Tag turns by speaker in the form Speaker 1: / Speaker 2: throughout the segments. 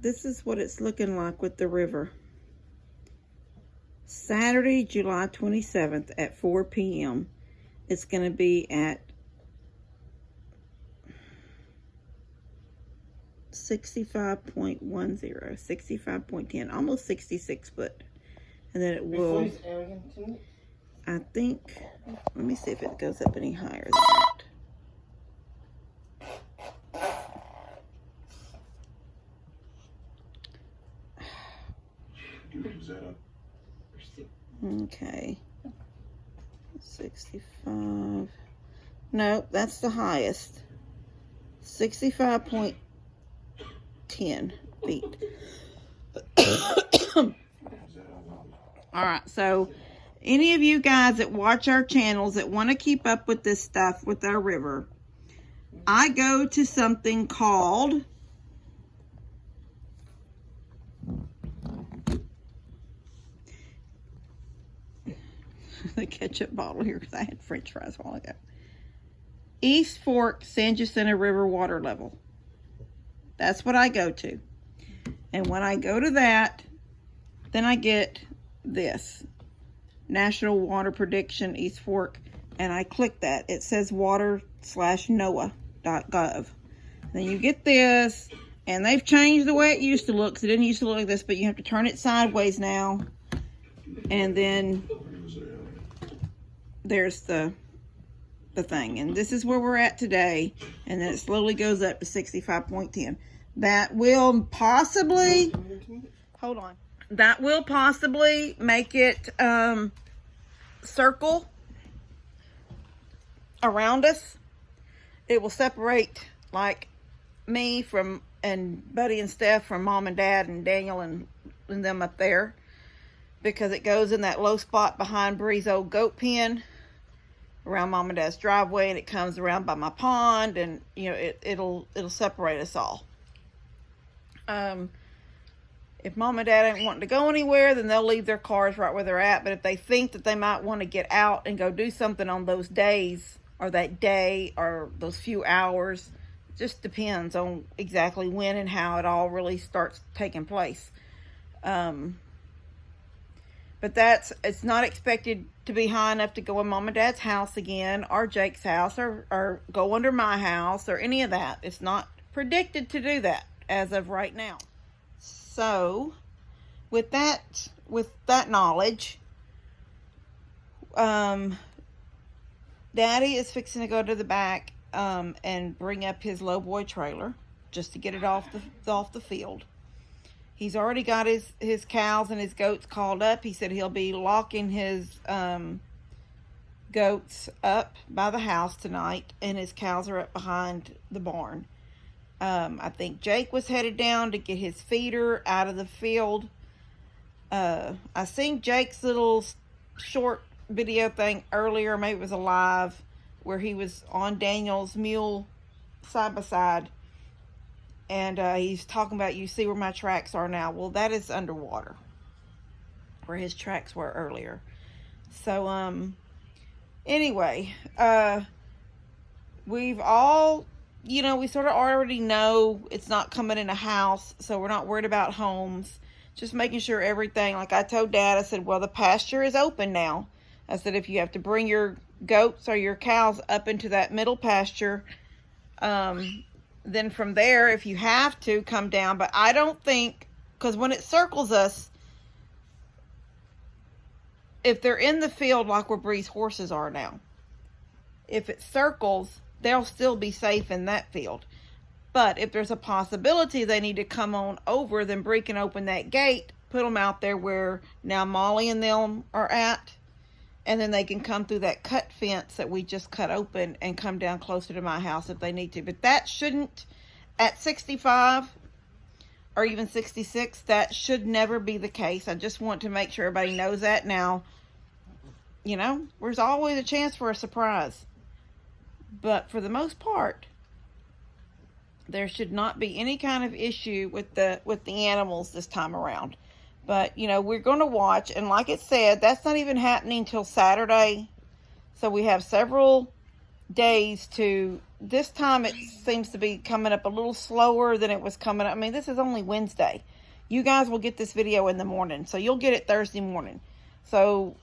Speaker 1: this is what it's looking like with the river. Saturday, July 27th at 4 p.m. It's going to be at 65.10, 65.10, almost 66 foot. And then it will, I think, let me see if it goes up any higher than that. Okay, 65. No, that's the highest. 65.10 feet. All right, so any of you guys that watch our channels that want to keep up with this stuff with our river, I go to something called the ketchup bottle here because I had French fries a while ago. East Fork San Jacinto River water level. That's what I go to. And when I go to that, then I get this. National Water Prediction East Fork. And I click that. It says water/NOAA.gov. Then you get this. And they've changed the way it used to look. 'Cause it didn't used to look like this. But you have to turn it sideways now. And then there's the thing, and this is where we're at today, and then it slowly goes up to 65.10. That will possibly, hold on, that will possibly make it circle around us. It will separate like me from, and Buddy and Steph from Mom and Dad and Daniel and them up there, because it goes in that low spot behind Bree's old goat pen around Mom and Dad's driveway, and it comes around by my pond, and you know it'll separate us all. If Mom and Dad ain't wanting to go anywhere, then they'll leave their cars right where they're at. But if they think that they might want to get out and go do something on those days, or that day, or those few hours, it just depends on exactly when and how it all really starts taking place. But it's not expected to be high enough to go in Mom and Dad's house again, or Jake's house, or go under my house, or any of that. It's not predicted to do that as of right now. So, with that knowledge, Daddy is fixing to go to the back and bring up his lowboy trailer just to get it off the field. He's already got his cows and his goats called up. He said he'll be locking his goats up by the house tonight, and his cows are up behind the barn. I think Jake was headed down to get his feeder out of the field. I seen Jake's little short video thing earlier, maybe it was a live, where he was on Daniel's mule side by side. And he's talking about, you see where my tracks are now. Well, that is underwater, where his tracks were earlier. So, anyway, we've all, we sort of already know it's not coming in a house, so we're not worried about homes. Just making sure everything, like I told Dad, I said, well, the pasture is open now. I said, if you have to bring your goats or your cows up into that middle pasture, then from there, if you have to, come down. But I don't think, because when it circles us, if they're in the field like where Bree's horses are now, if it circles, they'll still be safe in that field. But if there's a possibility they need to come on over, then Bree can open that gate, put them out there where now Molly and them are at, and then they can come through that cut fence that we just cut open and come down closer to my house if they need to. But that shouldn't, at 65 or even 66, that should never be the case. I just want to make sure everybody knows that now. There's always a chance for a surprise. But for the most part, there should not be any kind of issue with the animals this time around. But, we're going to watch. And like it said, that's not even happening till Saturday. So we have several days to this time. It seems to be coming up a little slower than it was coming up. I mean, this is only Wednesday. You guys will get this video in the morning, so you'll get it Thursday morning. So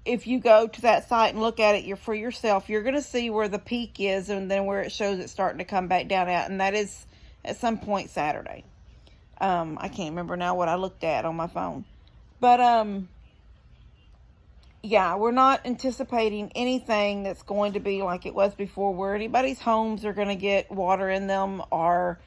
Speaker 1: if you go to that site and look at it for yourself, you're going to see where the peak is and then where it shows it's starting to come back down out, and that is at some point Saturday. I can't remember now what I looked at on my phone. But, yeah, we're not anticipating anything that's going to be like it was before, where anybody's homes are going to get water in them, or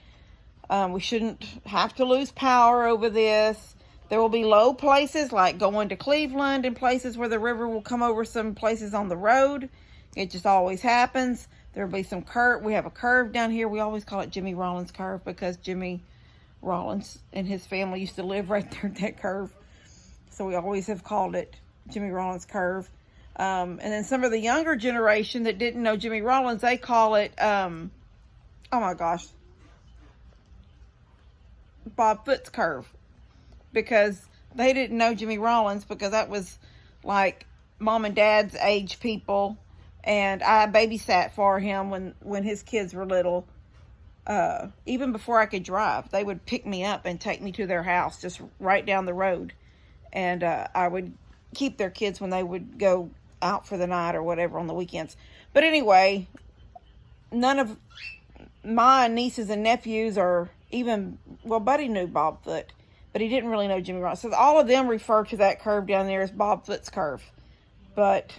Speaker 1: we shouldn't have to lose power over this. There will be low places like going to Cleveland and places where the river will come over some places on the road. It just always happens. There will be some curve. We have a curve down here. We always call it Jimmy Rollins Curve because Jimmy Rollins and his family used to live right there at that curve. So we always have called it Jimmy Rollins Curve. And then some of the younger generation that didn't know Jimmy Rollins, they call it, oh my gosh, Bob Foot's Curve. Because they didn't know Jimmy Rollins, because that was like mom and dad's age people. And I babysat for him when his kids were little. Even before I could drive, they would pick me up and take me to their house just right down the road. And I would keep their kids when they would go out for the night or whatever on the weekends. But anyway, none of my nieces and nephews, or even, well, Buddy knew Bob Foot, but he didn't really know Jimmy Rollins. So all of them refer to that curve down there as Bob Foot's Curve. But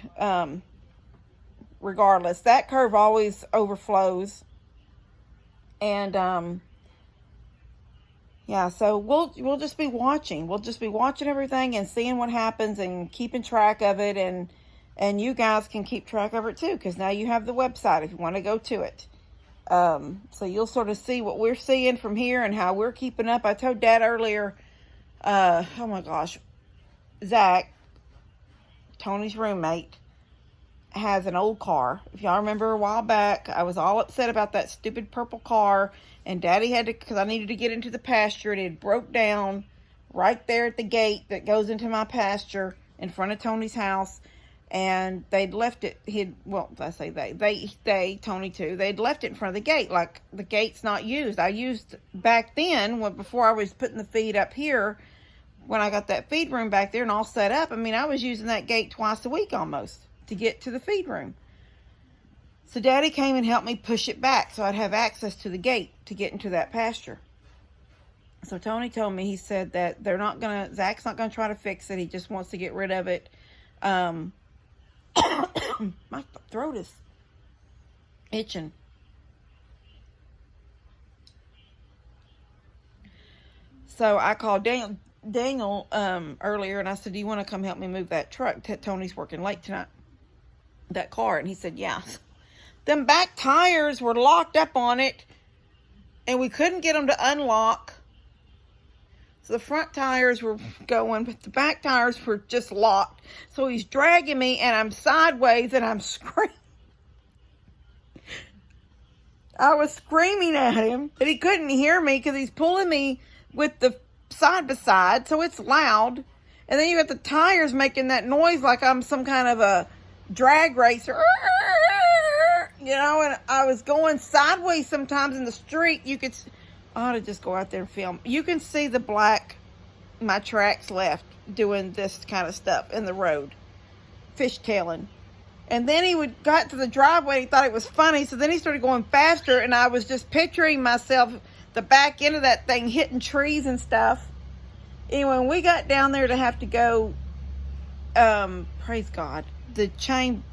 Speaker 1: regardless, that curve always overflows. And yeah, so we'll just be watching. We'll just be watching everything and seeing what happens and keeping track of it. And you guys can keep track of it too, because now you have the website if you want to go to it. So you'll sort of see what we're seeing from here and how we're keeping up. I told Dad earlier, oh my gosh, Zach, Tony's roommate, has an old car. If y'all remember a while back, I was all upset about that stupid purple car, and Daddy had to, because I needed to get into the pasture, and it broke down right there at the gate that goes into my pasture in front of Tony's house. And they'd left it, Tony too, they'd left it in front of the gate, like the gate's not used. I used back then, before I was putting the feed up here, when I got that feed room back there and all set up, I mean, I was using that gate twice a week almost to get to the feed room. So Daddy came and helped me push it back so I'd have access to the gate to get into that pasture. So Tony told me, he said that Zach's not gonna try to fix it, he just wants to get rid of it. My throat is itching. So I called Daniel earlier, and I said, do you want to come help me move that truck? Tony's working late tonight. That car. And he said, yeah. Them back tires were locked up on it, and we couldn't get them to unlock. So the front tires were going, but the back tires were just locked. So he's dragging me, and I'm sideways, and I'm screaming. I was screaming at him, but he couldn't hear me because he's pulling me with the side by side, so it's loud. And then you got the tires making that noise like I'm some kind of a drag racer. You know, and I was going sideways sometimes in the street. I ought to just go out there and film. You can see the black, my tracks left, doing this kind of stuff in the road, fishtailing. And then he got to the driveway, he thought it was funny, so then he started going faster, and I was just picturing myself, the back end of that thing, hitting trees and stuff. Anyway, when we got down there to have to go, praise God, the chain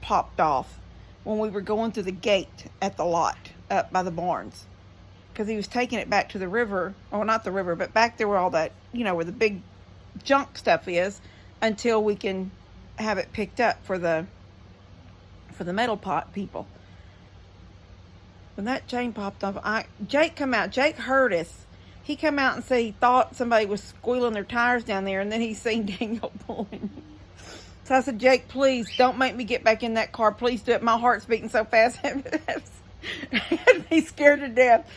Speaker 1: popped off when we were going through the gate at the lot up by the barns. Because he was taking it back to the river, or not the river, but back there where all that, where the big junk stuff is, until we can have it picked up for the metal pot people. When that chain popped off, Jake come out. Jake heard us. He come out and said he thought somebody was squealing their tires down there, and then he seen Daniel pulling. So I said, Jake, please don't make me get back in that car. Please do it. My heart's beating so fast. I had me scared to death.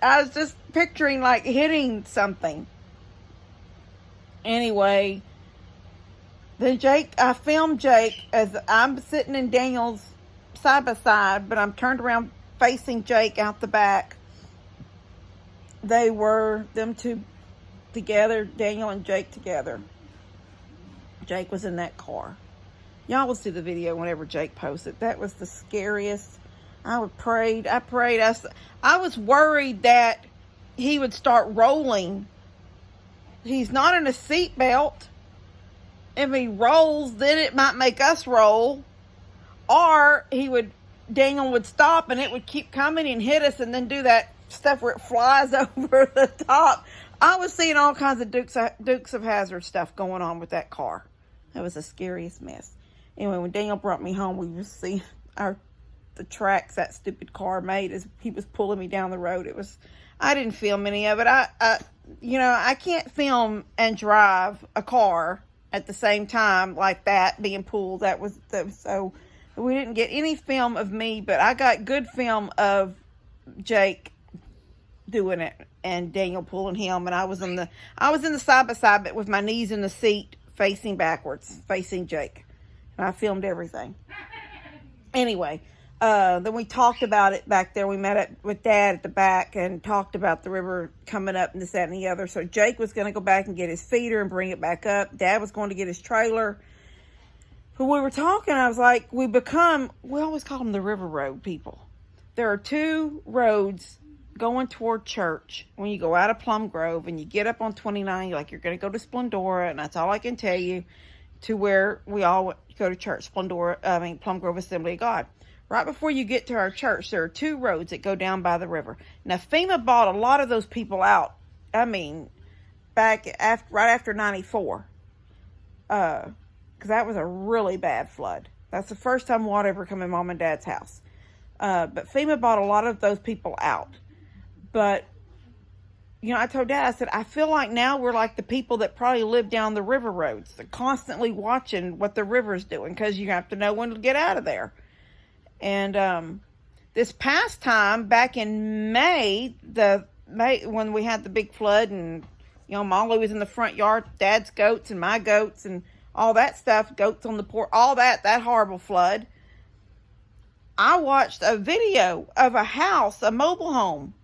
Speaker 1: I was just picturing like hitting something. Anyway, then I filmed Jake as I'm sitting in Daniel's side by side, but I'm turned around facing Jake out the back. They were, them two together, Daniel and Jake together. Jake was in that car. Y'all will see the video whenever Jake posts it. That was the scariest. I was worried that he would start rolling. He's not in a seatbelt. If he rolls, then it might make us roll. Or Daniel would stop and it would keep coming and hit us and then do that stuff where it flies over the top. I was seeing all kinds of Dukes of Hazzard stuff going on with that car. That was the scariest mess. Anyway, when Daniel brought me home, we would see the tracks that stupid car made as he was pulling me down the road. I didn't film any of it. I can't film and drive a car at the same time like that being pulled. So we didn't get any film of me, but I got good film of Jake doing it and Daniel pulling him, and I was in the side by side, but with my knees in the seat, facing backwards, facing Jake, and I filmed everything. Anyway, then we talked about it back there. We met up with Dad at the back and talked about the river coming up and this, that, and the other. So Jake was going to go back and get his feeder and bring it back up. Dad was going to get his trailer. But we were talking, I was like, we always call them the River Road people. There are two roads going toward church when you go out of Plum Grove and you get up on 29, you're going to go to Splendora, and that's all I can tell you, to where we all go to church, Plum Grove Assembly of God. Right before you get to our church, there are two roads that go down by the river. Now, FEMA bought a lot of those people out, right after 94, because that was a really bad flood. That's the first time water ever come in Mom and Dad's house. But FEMA bought a lot of those people out. But, I told Dad, I said, I feel like now we're like the people that probably live down the river roads. They're constantly watching what the river's doing, because you have to know when to get out of there. And this past time, back in May, when we had the big flood, and, Molly was in the front yard, Dad's goats and my goats and all that stuff, goats on the porch, all that horrible flood. I watched a video of a house, a mobile home,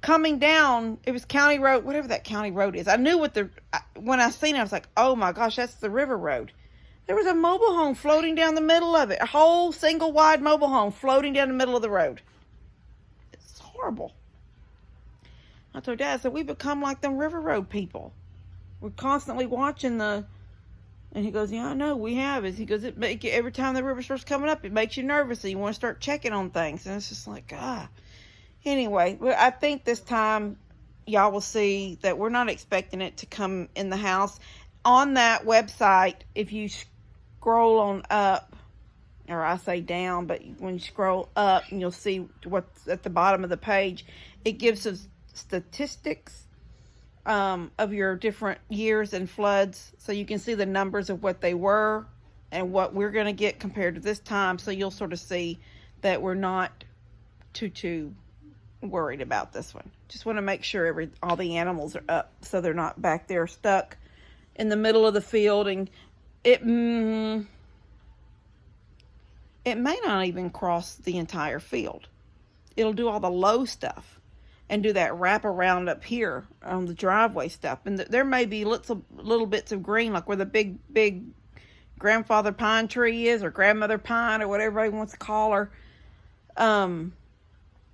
Speaker 1: coming down. It was County Road, whatever that county road is. I knew when I seen it, I was like, oh my gosh, that's the River Road. There was a mobile home floating down the middle of it. A whole single wide mobile home floating down the middle of the road. It's horrible. I told Dad, I said, we become like them River Road people. We're constantly watching and he goes, yeah, I know, we have. He goes, every time the river starts coming up, it makes you nervous, and you want to start checking on things. And it's just like, Anyway, I think this time y'all will see that we're not expecting it to come in the house. On that website, if you scroll on up, or I say down, but when you scroll up, and you'll see what's at the bottom of the page, it gives us statistics of your different years and floods, so you can see the numbers of what they were and what we're going to get compared to this time. So you'll sort of see that we're not too worried about this one. Just want to make sure all the animals are up, so they're not back there stuck in the middle of the field, and it may not even cross the entire field. It'll do all the low stuff and do that wrap around up here on the driveway stuff. And there may be little bits of green, like where the big grandfather pine tree is, or grandmother pine, or whatever everybody wants to call her.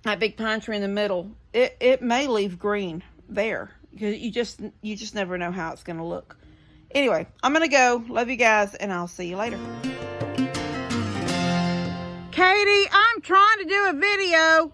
Speaker 1: That big pine tree in the middle, it may leave green there, because you just never know how it's going to look. Anyway, I'm going to go. Love you guys, and I'll see you later. Katie, I'm trying to do a video.